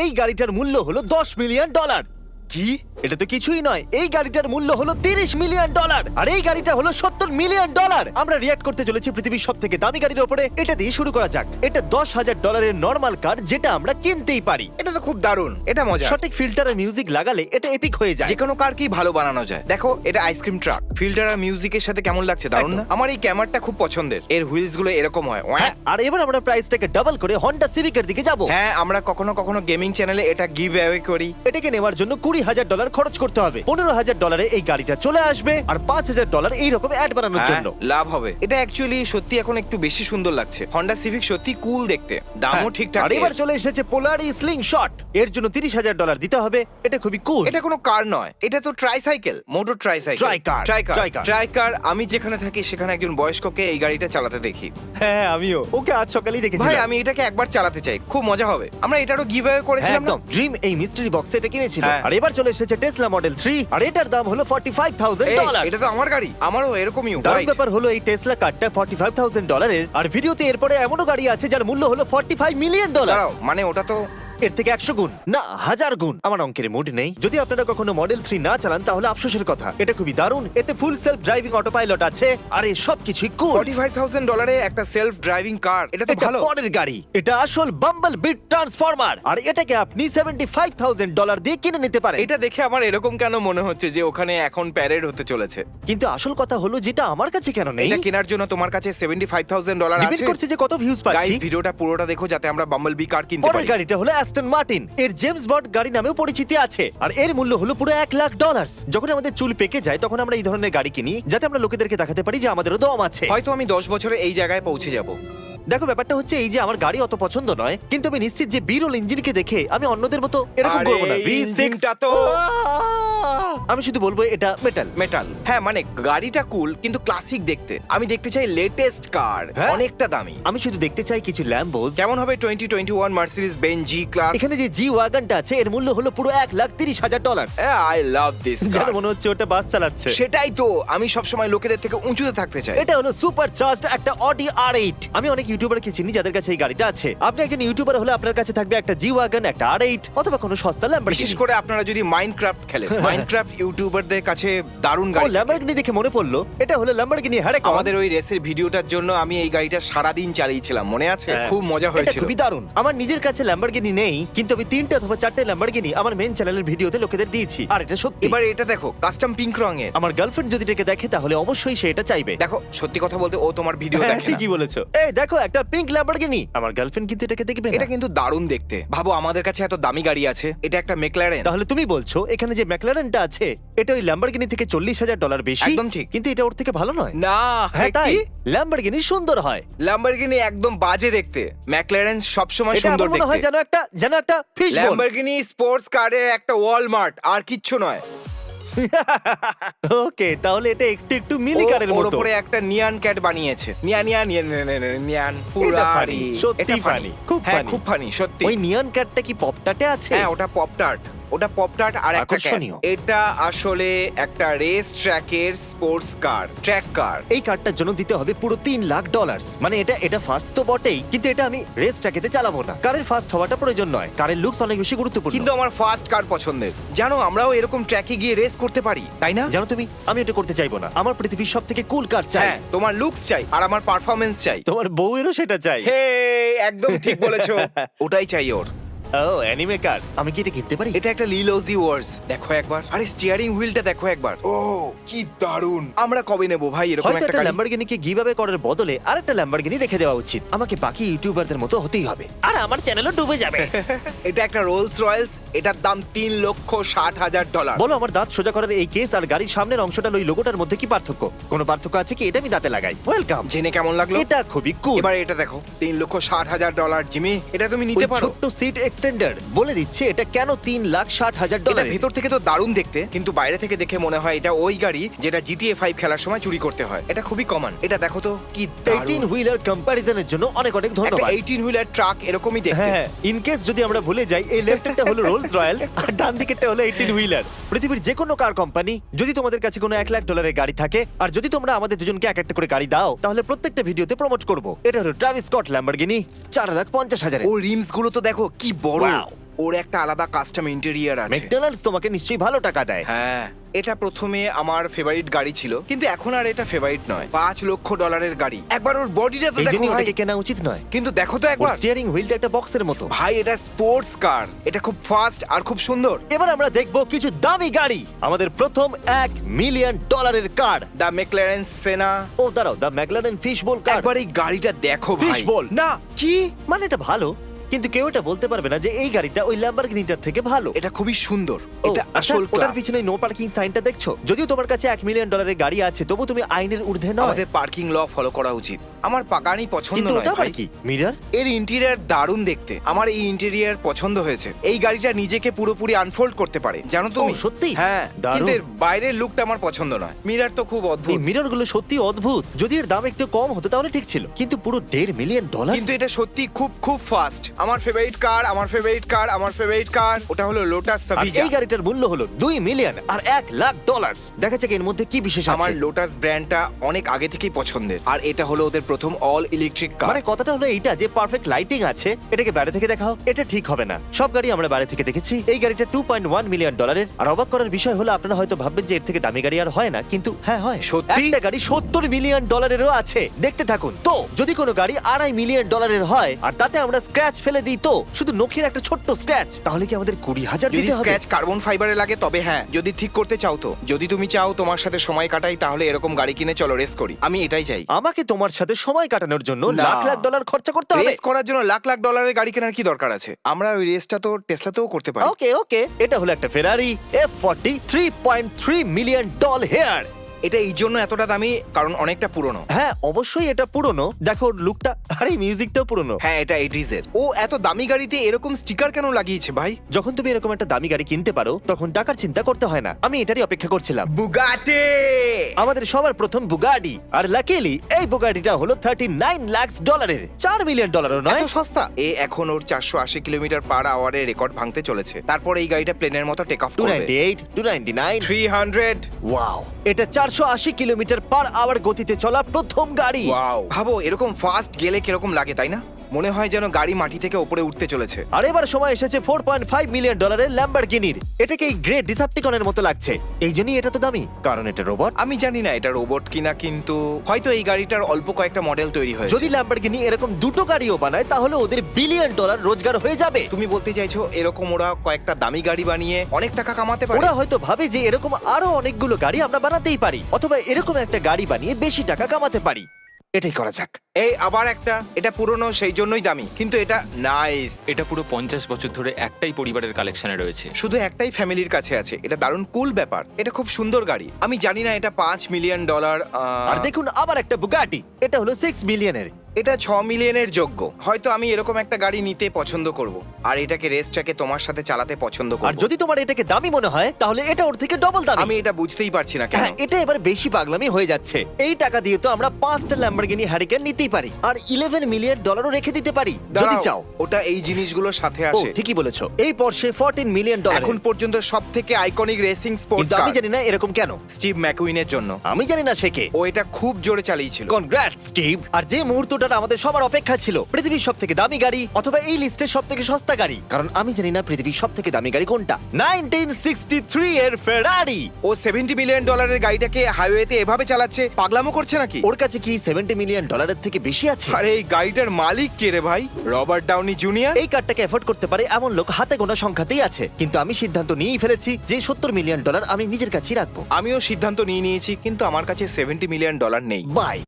এই গাড়িটার মূল্য হলো $10 মিলিয়ন। কি? এটা তো কিছুই নয়, এই গাড়িটার মূল্য হলো $30 মিলিয়ন, আর এই গাড়িটা হলো $70 মিলিয়ন। আমরা রিয়াক্ট করতে চলেছি পৃথিবীর সব থেকে দামি গাড়ির উপরে। এটা দিয়ে শুরু করা যাক। এটা $10,000 নর্মাল কার, যেটা আমরা কিনতেই পারি। এটা তো খুব দারুণ, এটা মজা। সঠিক ফিল্টার আর মিউজিক লাগালে এটা এপিক হয়ে যায়। যে কোনো কার কি ভালো বানানো যায়। দেখো এটা আইসক্রিম ট্রাক, ফিল্টার আর মিউজিকের সাথে কেমন লাগছে, দারুণ না? আমার এই ক্যামেরাটা খুব পছন্দের, এর হুইলস গুলো এরকম হয়। হ্যাঁ, আর এবার আমরা প্রাইসটাকে ডাবল করে হন্ডা সিভিকের দিকে যাব। হ্যাঁ, আমরা কখনো কখনো গেমিং চ্যানেলে এটা গিভ অ্যাওয়ে করি। এটাকে নেওয়ার জন্য $20,000 খরচ করতে হবে। $15,000 এই গাড়িটা চলে আসবে, আর $5,000 এইরকম অ্যাড বানানোর হ্যাঁ, জন্য। লাভ হবে। এটা অ্যাকচুয়ালি সত্যি এখন একটু বেশি সুন্দর লাগছে। হন্ডা সিভিক সত্যি কুল দেখতে, দামও হ্যাঁ, ঠিকঠাক। আর এবার চলে এসেছে পোলারি স্লিংশট। এর জন্য $30,000 দিতে হবে। এটা খুবই কুল। এটা কোনো কার নয়, এটা তো tricycle, motor tricycle. Tricar, Tricar। ট্রাইকার। আমি যেখানে থাকি সেখানে একজন বয়স্ককে এই গাড়িটা চালাতে দেখি। হ্যাঁ, আমিও ওকে আজ সকালেই দেখেছি। ভাই আমি এটাকে একবার চালাতে চাই, খুব মজা হবে। আমরা এটারও গিভ অ্যাওয়ে করেছিলাম না? একদম ড্রিম এই মিস্ট্রি বক্স এটা কিনেছিল। হ্যাঁ। আর এবার চলে এসেছে টেসলা মডেল 3, আর এটার দাম হলো এই, $45,000। এটা তো আমার গাড়ি, আমারও এরকমই। দারুণ ব্যাপার হলো এই টেসলা কারটা $45,000 এর, আর ভিডিওতে এরপরে এমনও গাড়ি আছে যার মূল্য হলো $45 মিলিয়ন। দাঁড়াও, মানে ওটা তো এর থেকে 100 গুণ না 1000 গুণ। আমার অঙ্কের মুড নেই। যদি আপনারা কখনো মডেল 3 না চালান তাহলে আফসোসের কথা। এটা খুবই দারুণ। এতে ফুল সেলফ ড্রাইভিং অটো পাইলট আছে, আর এই সবকিছুই কুল। $45,000 একটা সেলফ ড্রাইভিং কার, এটা তো এটা ভালো। পরের গাড়ি। এটা আসল বাম্বল বিট ট্রান্সফরমার, আর এটাকে আপনি $75,000 দিয়ে কিনে নিতে পারেন। এটা দেখে আমার এরকম কেন মনে হচ্ছে যে ওখানে এখন প্যারেড হতে চলেছে? কিন্তু আসল কথা হলো যেটা আমার কাছে কেন নেই। এটা কেনার জন্য তোমার কাছে $75,000 ডিপেন্ড আছে। করছে যে কত ভিউজ গাইস, পাচ্ছি। ভিডিওটা পুরোটা দেখো যাতে আমরা বাম্বলবি কার কিনতে পরের পারি। গাড়িটা হলো অ্যাস্টন মার্টিন। এর জেমস বন্ড গাড়ি নামেও পরিচিতি আছে, আর এর মূল্য হলো পুরো $1,00,000। যখন আমাদের চুল পেকে যায় তখন আমরা এই ধরনের গাড়ি কিনি, যাতে আমরা লোকেদেরকে দেখাতে পারি যে আমাদেরও দম আছে। হয়তো আমি 10 বছরে এই জায়গায় পৌঁছে যাব। দেখো ব্যাপারটা হচ্ছে এই যে আমার গাড়ি অত পছন্দ নয়, কিন্তু আমি নিশ্চিত যে বিরল ইঞ্জিনকে দেখে আমি অন্যদের মতো এরকম আরে, করব না। এই ইঞ্জিনটা তো আমি শুধু বলবো এটা মেটাল। মেটাল। হ্যাঁ, মানে গাড়িটা কুল কিন্তু ক্লাসিক দেখতে। আমি দেখতে চাই লেটেস্ট কার, হ্যাঁ। অনেকটা দামি। আমি শুধু দেখতে চাই কিছু ল্যাম্বোস। কেমন হবে 2021 মার্সিডিজ বেঞ্জ জি ক্লাস? এখানে যে জি ওয়াগনটা আছে এর মূল্য হলো পুরো $1,30,000। আই লাভ দিস যেন কার। মনে হচ্ছে ওটা বাস চালাচ্ছে। সেটাই তো, আমি সব সময় লোকেদের থেকে উঁচুতে থাকতে চাই। এটা হলো সুপার চার্জড একটা অডি R8। আমি অনেক ইউটিউবারকে চিনি যাদের কাছে এই গাড়িটা আছে। আপনি একজন ইউটিউবার হলে আপনার কাছে থাকবে একটা জি ওয়াগন, একটা R8, অথবা কোনো সস্তা বিশেষ ল্যাম্বরগিনি। করে আপনারা যদি মাইনক্রাফট খেলেন, মাইনক্রাফট ইউটিউবারদের কাছে দারুণ ও গাড়ি। ল্যাম্বরগিনি দেখে মনে পড়লো, এটা হলো ল্যাম্বরগিনি হ্যারাকন। আমাদের ওই রেসের ভিডিওটার জন্য আমি এই গাড়িটা সারাদিন চালিয়েছিলাম, মনে আছে? হ্যাঁ। খুব মজা এটা হয়েছিল। খুবই দারুণ। আমার নিজের কাছে ল্যাম্বরগিনি নেই, কিন্তু আমি 3টে অথবা 4টে ল্যাম্বরগিনি আমার মেন চ্যানেলের ভিডিওতে লোকেদের দিয়েছি, আর এটা সত্যি। এবার এটা দেখো, কাস্টম পিঙ্ক রঙের। আমার গার্লফ্রেন্ড যদি এটাকে দেখে তাহলে অবশ্যই সে এটা চাইবে। দেখো, সত্যি কথা বলতে ও তোমার ভিডিও হ্যাঁ, দেখে না। ঠিকই বলেছো। এই দেখো একটা পিঙ্ক ল্যাম্বরগিনি। আমার গার্লফ্রেন্ড কিন্তু এটাকে দেখবে না। এটা কিন্তু দারুণ দেখতে। ভাবো আমাদের কাছে এত দামি গাড়ি আছে, এটা একটা মেকলারেন। তাহলে তুমি বলছো এখানে যে ম্যাকলারেনটা আছে এটা ওই ল্যাম্বরগিনি থেকে $40,000 বেশি? একদম ঠিক। কিন্তু এটা ওর থেকে ভালো নয়। না, হ্যাঁ তাই, ল্যাম্বরগিনি সুন্দর হয়। ল্যাম্বরগিনি একদম বাজে দেখতে, ম্যাকলারেন সবসময় এটা সুন্দর আমার মনে হয় দেখতে। যেন একটা ফিশ বোন। ল্যাম্বরগিনি স্পোর্টস কারের একটা ওয়ালমার্ট, আর কিচ্ছু নয়। ওকে, তাহলে এটা একটু একটু মিনি কারের ওর মতো। উপরে একটা নিয়ান ক্যাট বানিয়েছে। নিয়ান এটা funny, সত্যি এটা funny, খুব হ্যাঁ, funny। খুব ফানি সত্যি। ওই নিয়ন ক্যাটটা কি পপটাটে আছে? হ্যাঁ, ওটা পপটার্ট। ওটা পপটার্ট আর একটা cat। আকর্ষণীয়। এটা আসলে একটা রেস ট্র্যাকের স্পোর্টস কার, ট্র্যাক কার। এই কারটার জন্য দিতে হবে পুরো $3,00,000। মানে এটা ফার্স্ট তো বটেই, কিন্তু এটা আমি রেস ট্র্যাকেতে চালাবো না। কারের ফার্স্ট হওয়াটা প্রয়োজন নয়, কারের লুকস অনেক বেশি গুরুত্বপূর্ণ। কিন্তু আমার ফার্স্ট কার পছন্দের। জানো, আমরাও এরকম ট্র্যাকে গিয়ে রেস করতে পারি, তাই না? জানো তুমি, আমি এটা করতে চাইবো না। আমার পৃথিবীর সব থেকে কুল কার চাই। হ্যাঁ, তোমার লুকস চাই আর আমার পারফরম্যান্স চাই। তোমার বউয়েরও সেটা চাই। হে, একদম ঠিক বলেছো। ওটাই চাই ওর। ও অ্যানিমে কার। আমি কি এটা কিনতে পারি? এটা একটা লিলোজি ওয়ার্স, দেখো একবার। আরে স্টিয়ারিং হুইলটা দেখো একবার। ও কি দারুণ। আমরা কবে নেব ভাই এরকম হয়তো একটা একটা গাড়ি? ল্যাম্বরগিনিকে গিভঅ্যাওয়ে করার বদলে আরেকটা ল্যাম্বরগিনি রেখে দেওয়া উচিত। আমাকে বাকি ইউটিউবারদের মতো হতেই হবে, আর আমার চ্যানেলও ডুবে যাবে। এটা একটা রোলস রয়েলস, এটার দাম $3,60,000। বলো, আমার দাঁত সোজা করার এই কেস আর গাড়ির সামনের অংশটার ওই লোগোটার মধ্যে কি পার্থক্য? কোনো পার্থক্য আছে কি? এটা আমি দাঁতে লাগাই। ওয়েলকাম। জেনে কেমন লাগলো? এটা খুবই কুল। এবার এটা দেখো, $3,60,000। জিমি, এটা তুমি নিতে ওই পারো। ছোট্ট সিট এক্সটেন্ডার বলে দিচ্ছে এটা কেন এটা $3,60,000। ভেতর থেকে তো দারুণ দেখতে, কিন্তু বাইরে থেকে দেখে মনে হয় এটা ওই গাড়ি যেটা GTA 5 খেলার সময় চুরি করতে হয়। এটা খুবই কমন। এটা দেখো তো কি 18 হুইলার কম্প্যারিজনের জন্য অনেক অনেক একটা ধন্যবাদ। 18 হুইলার ট্রাক এরকমই দেখতে। হ্যাঁ, ইন কেস যদি আমরা ভুলে যাই, এই লেফটেরটা হলো রোলস রয়েলস আর ডান দিকেরটা হলো 18 হুইলার। পৃথিবীর যে কোনো কার কোম্পানি, যদি তোমাদের কাছে কোনো $1,00,000 গাড়ি থাকে আর যদি তোমরা আমাদের দুজনকে এক একটা করে গাড়ি দাও, তাহলে প্রত্যেকটা ভিডিওতে প্রমোট করব। এটা হলো ট্রাভিস স্কট ল্যাম্বরগিনি, $4,50,000। ও রিমস গুলো তো দেখো কি বড়। Wow! ওর একটা আলাদা কাস্টম ইন্টেরিয়ার আছে। ম্যাকডোনাল্ডস তোমাকে নিশ্চয়ই ভালো টাকা দেয়। হ্যাঁ, এটা প্রথমে আমার ফেভারিট গাড়ি ছিল, কিন্তু এখন আর এটা ফেভারিট নয়। $5 লক্ষ গাড়ি। একবার ওর বডিটা তো এই দেখো জন্য ভাই। ওটাকে কেনা উচিত নয়। কিন্তু দেখো তো ওর একবার, স্টিয়ারিং হুইলটা একটা বক্সের মতো। ভাই এটা স্পোর্টস কার, এটা খুব ফাস্ট আর খুব সুন্দর। এবার আমরা দেখবো কিছু দামি গাড়ি। আমাদের প্রথম $1 মিলিয়ন কার। দ্য ম্যাকলারেন সেনা। ও দাঁড়াও, দ্য ম্যাকলারেন ফিশ বোল কার। একবার এই গাড়িটা দেখো ভাই। Fishbowl। না কি, মানে এটা ভালো, কিন্তু কেউ এটা বলতে পারবে না যে এই গাড়িটা ওই ল্যাম্বরগিনিটার থেকে ভালো। এটা খুবই সুন্দর। ও, এটা আচ্ছা, আসল ওটার ক্লাস। পিছনে নো পার্কিং সাইনটা দেখছো? যদিও তোমার কাছে $1 মিলিয়ন গাড়ি আছে, তবু তুমি আইনের ঊর্ধ্বে নয়। আমাদের পার্কিং ল ফলো করা উচিত। আমার পাকানি পছন্দ কিন্তু নয় ওটা আবার ভাই। কি মিরর? এর ইন্টেরিয়র দারুণ দেখতে। আমার এই ইন্টেরিয়র পছন্দ হয়েছে। এই গাড়িটা নিজেকে পুরোপুরি আনফোল্ড করতে পারে, জানো তুমি? ও, সত্যি? হ্যাঁ, দারুণ। কিন্তু এর বাইরের লুকটা আমার পছন্দ নয়। মিরর তো খুব এই অদ্ভুত। মিরর গুলো সত্যি অদ্ভুত। যদি এর দাম একটু কম হতো তাহলে ঠিক ছিল, কিন্তু পুরো $1.5 মিলিয়ন। কিন্তু এটা সত্যি খুব খুব ফাস্ট। আমার ফেভারিট কার, আমার ফেভারিট কার, আমার ফেভারিট কার, ওটা হলো লোটাস আর সাভিজা। এই গাড়িটার মূল্য হলো $2 মিলিয়ন আর $1 লাখ। দেখা যাক এর মধ্যে কি বিশেষ আমার আছে। লোটাস ব্র্যান্ডটা অনেক আগে থেকেই পছন্দের, আর এটা হলো ওদের প্রথম অল ইলেকট্রিক কার। মানে কথাটা হলো এইটা যে পারফেক্ট লাইটিং আছে। এটাকে বাইরে থেকে দেখাও, এটা ঠিক হবে না। সব গাড়ি আমরা বাইরে থেকে দেখেছি। এই গাড়িটা $2.1 মিলিয়ন। আর অবাক করার বিষয় হলো আপনারা হয়তো ভাববেন যে এর থেকে দামি গাড়ি আর হয় না, কিন্তু হ্যাঁ হয়। সত্যি? একটা গাড়ি $70 মিলিয়ন আছে। দেখতে থাকুন। তো যদি কোনো গাড়ি $2.5 মিলিয়ন হয় আর তাতে আমরা স্ক্র্যাচ ফেলে দিই, তো শুধু নখের একটা ছোট্ট স্ক্র্যাচ, তাহলে কি আমাদের 20,000 যদি দিতে হবে? স্ক্র্যাচ কার্বন ফাইবারে লাগে তবে হ্যাঁ, যদি ঠিক করতে চাও তো। যদি তুমি চাও তোমার সাথে সময় কাটাই, তাহলে এরকম গাড়ি কিনে চলো রেস করি। আমি এটাই চাই। আমাকে তোমার সাথে সময় কাটানোর জন্য না। লাখ লাখ ডলার খরচা করতে হবে? রেস করার জন্য লাখ লাখ ডলারের গাড়ি কেনার কি দরকার আছে? আমরা ওই রেসটা তো টেসলাতেও করতে পারি। ওকে ওকে, এটা হলো একটা ফেরারি F40 $3.3 মিলিয়ন হেয়ার। এটা এই জন্য এতটা দামি কারণ অনেকটা পুরনো। হ্যাঁ অবশ্যই এটা পুরনো। দেখো ওর লুকটা, আরে মিউজিকটাও পুরনো। হ্যাঁ, এটা 80s এর। ও এত দামি গাড়িতে এরকম স্টিকার কেন লাগিয়েছে ভাই? যখন তুমি এরকম একটা দামি গাড়ি কিনতে পারো তখন টাকার চিন্তা করতে হয় না। আমি এটারই অপেক্ষা করছিলাম। বুগাটি। আমাদের সবার প্রথম বুগাডি, আর লাকিলি এই বুগাডিটা হলো $39 লাখ $4 মিলিয়ন নয়। এত সস্তা। এ এখন ওর 480 কিলোমিটার পার আওয়ারের রেকর্ড ভাঙতে চলেছে। তারপর এই গাড়িটা প্লেনের মতো টেক অফ করবে। 298, 299, 300। ওয়াও! এটা 480 কিলোমিটার পার আওয়ার গতিতে চলা প্রথম গাড়ি। ওয়াও, ভাবো এরকম ফাস্ট গেলে কিরকম লাগে, তাই না? মনে হয় যেন গাড়ি মাটি থেকে উপরে উঠতে চলেছে। আর এবার সময় এসেছে $4.5 মিলিয়ন ল্যাম্বরগিনির। এটাকে এই গ্রেট ডিসেপ্টিকনের মতো লাগছে। এই জন্যই এটা তো দামি, কারণ এটা রোবট। আমি জানি না এটা রোবট কিনা, কিন্তু হয়তো এই গাড়িটার অল্প কয়েকটা মডেল তৈরি হয়েছে। যদি ল্যাম্বরগিনি এরকম দুটো গাড়িও বানায় তাহলে ওদের $1 বিলিয়ন রোজগার হয়ে যাবে। তুমি বলতে চাইছো এরকম ওরা কয়েকটা দামি গাড়ি বানিয়ে অনেক টাকা কামাতে পারে? ওরা হয়তো ভাবে যে এরকম আরো অনেকগুলো গাড়ি আমরা বানাতেই পারি, অথবা এরকম একটা গাড়ি বানিয়ে বেশি টাকা কামাতে পারি। এটাই করা যাক। এই আবার একটা, এটা পুরনো সেই জন্যই দামি, কিন্তু এটা নাইস। এটা পুরো 50 বছর ধরে একটাই পরিবারের কালেকশনে রয়েছে। শুধু একটাই ফ্যামিলির কাছে আছে। এটা দারুণ কুল ব্যাপার। এটা খুব সুন্দর গাড়ি। আমি জানি না এটা $5 মিলিয়ন। আর দেখুন আবার একটা বুগাটি, এটা হলো 6 মিলিয়নের। এটা 6 মিলিয়নের যোগ্য। হয়তো আমি এরকম একটা গাড়ি নিতে পছন্দ করব, আর এটাকে রেস ট্র্যাকে তোমার সাথে চালাতে পছন্দ আর করব। যদি তোমার এটাকে দামি মনে হয় তাহলে এটা ওর থেকে ডবল দামি। আমি এটা বুঝতেই পারছি না কেন। হ্যাঁ, এটা এবার বেশি পাগলামি হয়ে যাচ্ছে। এই টাকা দিয়ে তো আমরা 5টা ল্যাম্বরগিনি হারিকেন নিতেই পারি, আর $11 মিলিয়ন রেখে দিতে পারি যদি দাঁড়াও, চাও। ওটা এই জিনিসগুলোর সাথে ও আসে। ঠিকই বলেছো। এই Porsche $14 মিলিয়ন। এখন পর্যন্ত সবথেকে আইকনিক রেসিং স্পোর্টস কিন্তু আমি কার। জানি না এরকম কেন। স্টিভ ম্যাকুইনের জন্য। আমি জানি না সে কে। ও এটা খুব জোরে চালিয়েছিল। Congrats Steve. আর যে মুহূর্তটা আমাদের সবার অপেক্ষা ছিল, পৃথিবীর সবথেকে দামি গাড়ি অথবা এই লিস্টের সবথেকে সস্তা গাড়ি, কারণ আমি জানি না পৃথিবীর সবথেকে দামি গাড়ি কোনটা। 1963 এর ফেরারি। ও $70 মিলিয়ন গাড়িটাকে হাইওয়েতে এভাবে চালাচ্ছে, পাগলামো করছে নাকি? ওর কাছে কি $70 মিলিয়ন থেকে বেশি আছে? আরে এই গাড়িটার মালিক কে রে ভাই? Robert Downey junior. এই কারটাকে এফোর্ড করতে পারে এমন লোক হাতে গোনা সংখ্যাতেই আছে, কিন্তু আমি সিদ্ধান্ত নিয়েই ফেলেছি যে $70 মিলিয়ন আমি নিজের কাছেই রাখবো। আমিও সিদ্ধান্ত নিয়ে নিয়েছি, কিন্তু আমার কাছে $70 মিলিয়ন নেই। বাই।